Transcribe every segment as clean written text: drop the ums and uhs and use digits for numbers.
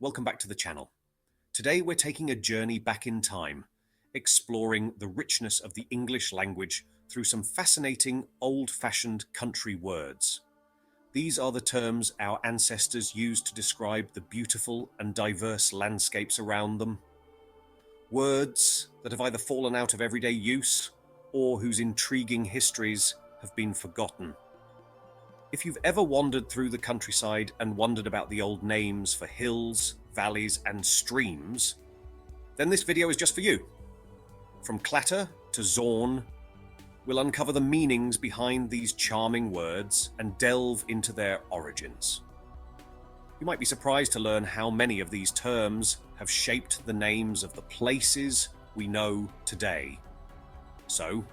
Welcome back to the channel. Today we're taking a journey back in time, exploring the richness of the English language through some fascinating old-fashioned country words. These are the terms our ancestors used to describe the beautiful and diverse landscapes around them. Words that have either fallen out of everyday use or whose intriguing histories have been forgotten. If you've ever wandered through the countryside and wondered about the old names for hills, valleys, and streams, then this video is just for you. From clatter to zorn, we'll uncover the meanings behind these charming words and delve into their origins. You might be surprised to learn how many of these terms have shaped the names of the places we know today. So,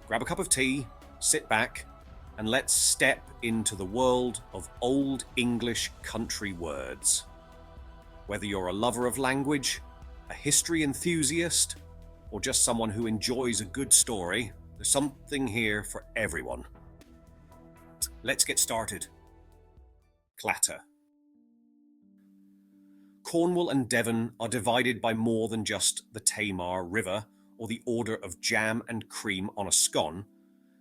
grab a cup of tea, sit back, and let's step into the world of Old English country words. Whether you're a lover of language, a history enthusiast, or just someone who enjoys a good story, there's something here for everyone. Let's get started. Clatter. Cornwall and Devon are divided by more than just the Tamar River or the order of jam and cream on a scone,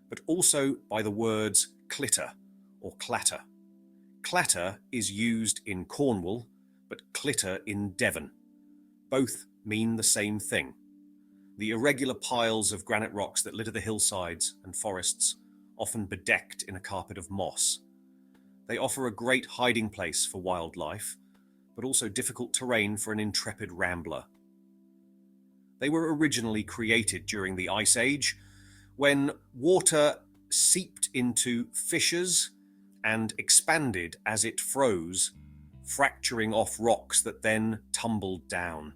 but also by the words clitter or clatter. Clatter is used in Cornwall, but clitter in Devon. Both mean the same thing. The irregular piles of granite rocks that litter the hillsides and forests, often bedecked in a carpet of moss. They offer a great hiding place for wildlife, but also difficult terrain for an intrepid rambler. They were originally created during the Ice Age, when water seeped into fissures and expanded as it froze, fracturing off rocks that then tumbled down.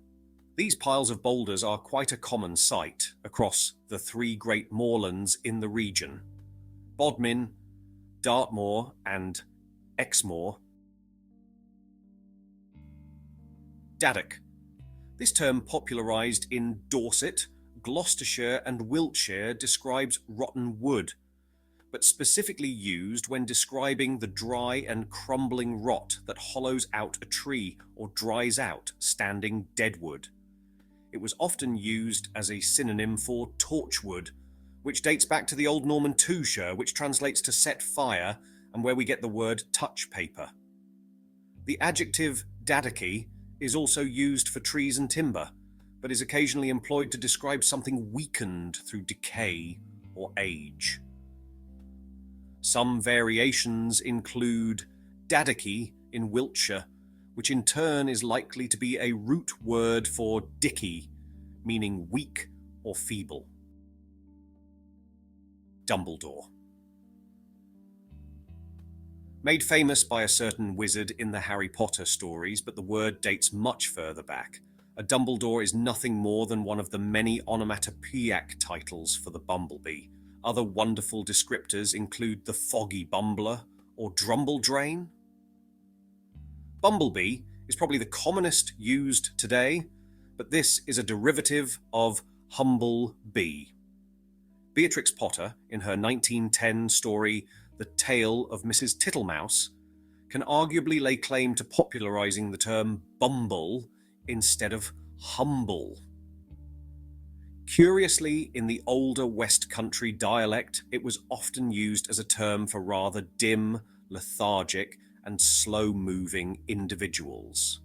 These piles of boulders are quite a common sight across the three great moorlands in the region: Bodmin, Dartmoor, and Exmoor. Daddock. This term, popularised in Dorset, Gloucestershire and Wiltshire, describes rotten wood, but specifically used when describing the dry and crumbling rot that hollows out a tree or dries out standing dead wood. It was often used as a synonym for torchwood, which dates back to the Old Norman toucher, which translates to set fire, and where we get the word touch paper. The adjective daddocky is also used for trees and timber, but is occasionally employed to describe something weakened through decay or age. Some variations include daddocky in Wiltshire, which in turn is likely to be a root word for dicky, meaning weak or feeble. Dumbledore. Made famous by a certain wizard in the Harry Potter stories, but the word dates much further back. A Dumbledore is nothing more than one of the many onomatopoeic titles for the bumblebee. Other wonderful descriptors include the foggy bumbler or drumbledrain. Bumblebee is probably the commonest used today, but this is a derivative of humble bee. Beatrix Potter, in her 1910 story The Tale of Mrs. Tittlemouse, can arguably lay claim to popularising the term bumble instead of humble. Curiously, in the older West Country dialect, it was often used as a term for rather dim, lethargic, and slow-moving individuals.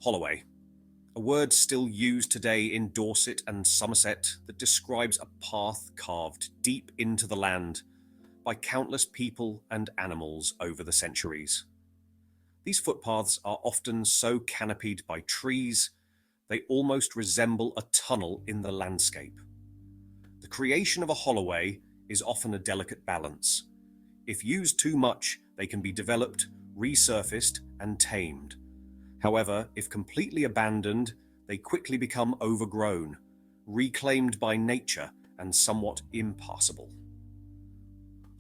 Holloway. A word still used today in Dorset and Somerset that describes a path carved deep into the land by countless people and animals over the centuries. These footpaths are often so canopied by trees, they almost resemble a tunnel in the landscape. The creation of a holloway is often a delicate balance. If used too much, they can be developed, resurfaced, and tamed. However, if completely abandoned, they quickly become overgrown, reclaimed by nature, and somewhat impassable.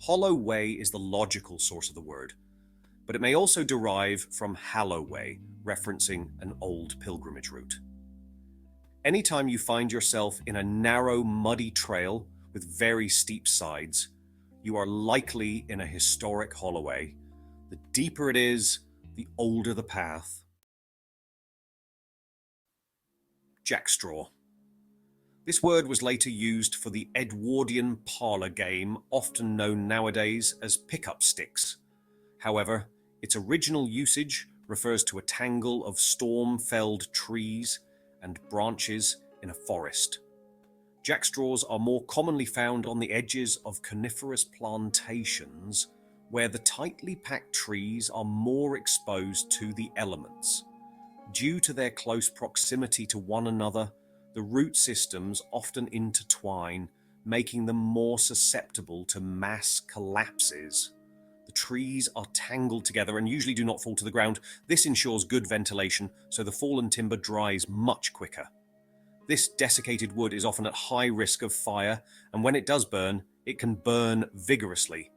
Hollow way is the logical source of the word, but it may also derive from Halloway, referencing an old pilgrimage route. Anytime you find yourself in a narrow, muddy trail with very steep sides, you are likely in a historic holloway. The deeper it is, the older the path. Jackstraw. This word was later used for the Edwardian parlour game, often known nowadays as pickup sticks. However, its original usage refers to a tangle of storm-felled trees and branches in a forest. Jackstraws are more commonly found on the edges of coniferous plantations, where the tightly packed trees are more exposed to the elements. Due to their close proximity to one another, the root systems often intertwine, making them more susceptible to mass collapses. The trees are tangled together and usually do not fall to the ground. This ensures good ventilation, so the fallen timber dries much quicker. This desiccated wood is often at high risk of fire, and when it does burn, it can burn vigorously.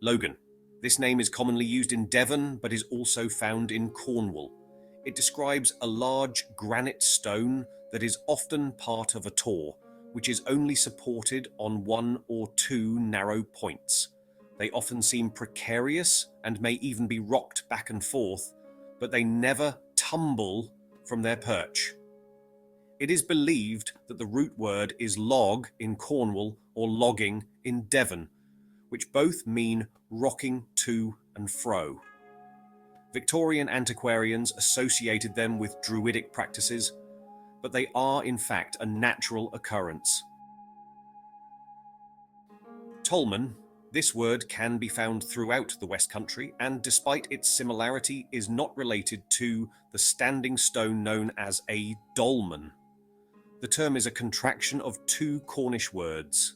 Logan. This name is commonly used in Devon, but is also found in Cornwall. It describes a large granite stone that is often part of a tor, which is only supported on one or two narrow points. They often seem precarious and may even be rocked back and forth, but they never tumble from their perch. It is believed that the root word is log in Cornwall or logging in Devon, which both mean rocking to and fro. Victorian antiquarians associated them with druidic practices, but they are in fact a natural occurrence. Tolman. This word can be found throughout the West Country, and despite its similarity, is not related to the standing stone known as a dolmen. The term is a contraction of two Cornish words,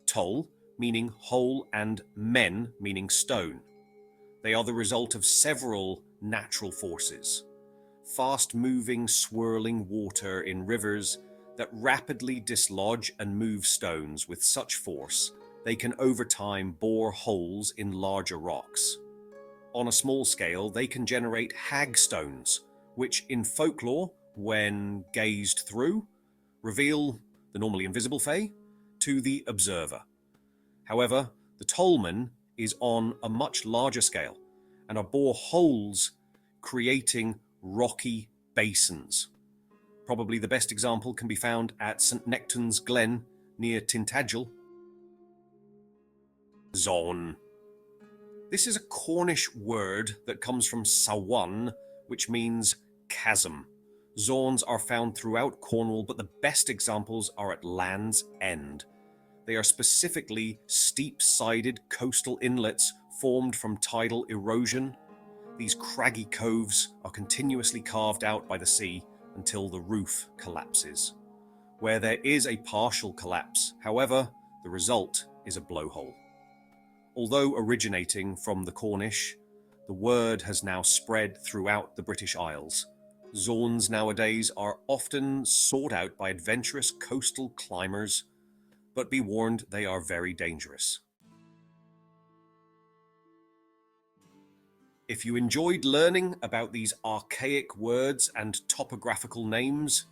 tol, meaning hole, and men, meaning stone. They are the result of several natural forces. Fast-moving, swirling water in rivers that rapidly dislodge and move stones with such force they can over time bore holes in larger rocks. On a small scale, they can generate hagstones, which in folklore, when gazed through, reveal the normally invisible fae to the observer. However, the tolmen is on a much larger scale and are bore holes creating rocky basins. Probably the best example can be found at St Nectan's Glen near Tintagel. Zon. This is a Cornish word that comes from sawan, which means chasm. Zones are found throughout Cornwall, but the best examples are at Land's End. They are specifically steep-sided coastal inlets formed from tidal erosion. These craggy coves are continuously carved out by the sea until the roof collapses. Where there is a partial collapse, however, the result is a blowhole. Although originating from the Cornish, the word has now spread throughout the British Isles. Zones nowadays are often sought out by adventurous coastal climbers, but be warned, they are very dangerous. If you enjoyed learning about these archaic words and topographical names,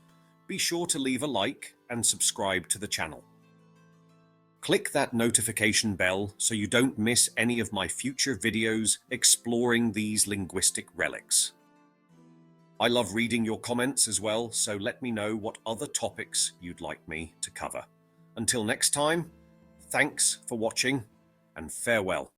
be sure to leave a like and subscribe to the channel. Click that notification bell so you don't miss any of my future videos exploring these linguistic relics. I love reading your comments as well, so let me know what other topics you'd like me to cover. Until next time, thanks for watching and farewell.